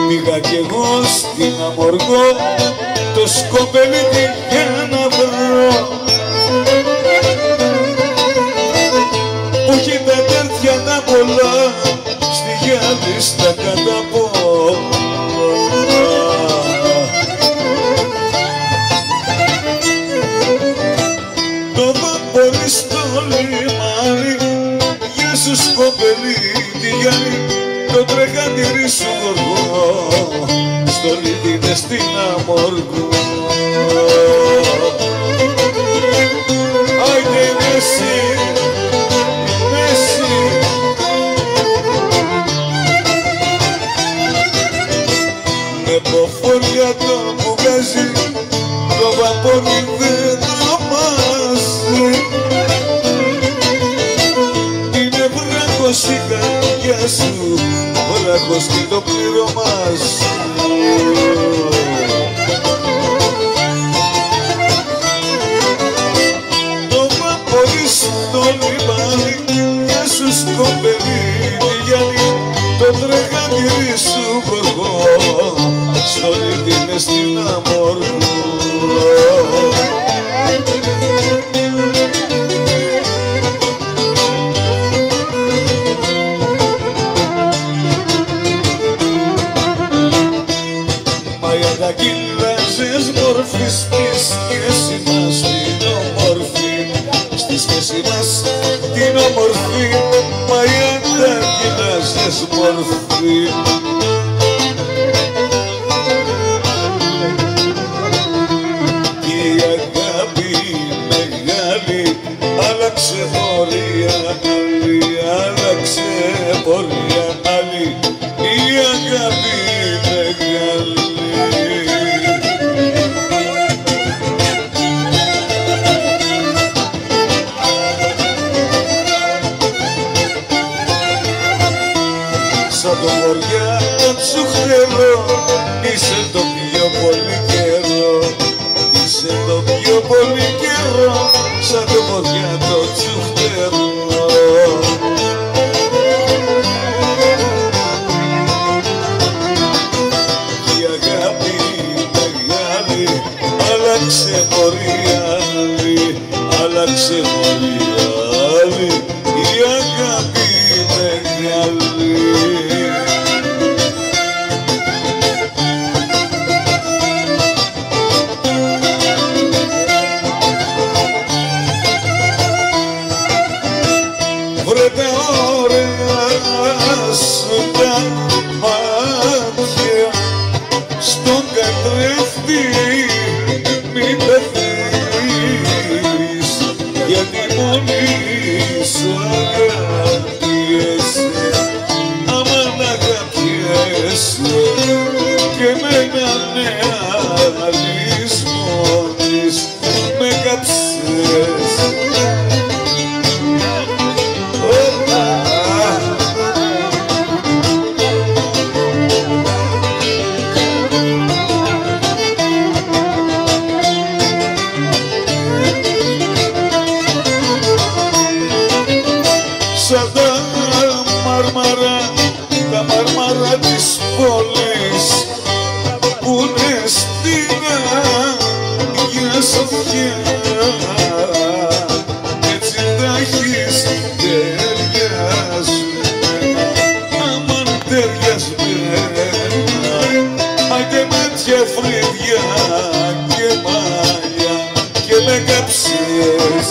Πήγα κι εγώ στην Αμοργό το σκοπελίτι για να βρω που έχει τα τέρτια τα πολλά στη Γιάννη στα καταπόλα. Το βαπορί στο λιμάνι, γεια σου σκοπελίτι Γιάννη, το τρεχαντήρι σου γοργό, στο λίδι στην Αμοργό. Άιντε Μέση, Μέση, με ποφοριά το μπουγκάζι, το βαπόρι δεν τρομάζει. Είναι βράχος η καρδιά σου, βράχος και το πλήρωμά σου. Το βαπορί στο λιμάνι, γεια σου σκοπελίτι Γιάννη, το τρεχαντήρι σου γοργό, στο λίδι μες στην Αμοργό. Τα κυλάζες μορφής στη σχέση μας την όμορφη, στη σχέση μας την όμορφη, μα τα κυλάζες μορφή. Και η αγάπη μεγάλη άλλαξε πορεία άλλη, άλλαξε πορεία άλλη, η αγάπη μεγάλη. Σαν το βοριά το τσουχτερό, είσαι το πιο πολύ καιρό, είσαι το πιο πολύ καιρό, σαν το βοριά το τσουχτερό. Η αγάπη μεγάλη άλλαξε πορεία άλλη, άλλαξε πορεία άλλη, η αγάπη μεγάλη. Βρε τα ωραία σου τα μάτια στον καθρέφτη μην πεθείς, γιατί μόνη σου αγαπιέσαι, άμα να αγαπιέσαι και εμένα νεάλης μόνης με κάψες. Σαν τα μάρμαρα της πόλης που είναι στην Αγία Σοφιά, έτσι τα έχεις ταιριασμένα, αμάν ταιριασμένα, και μάτια φρύδια και μάλια και με κάψες.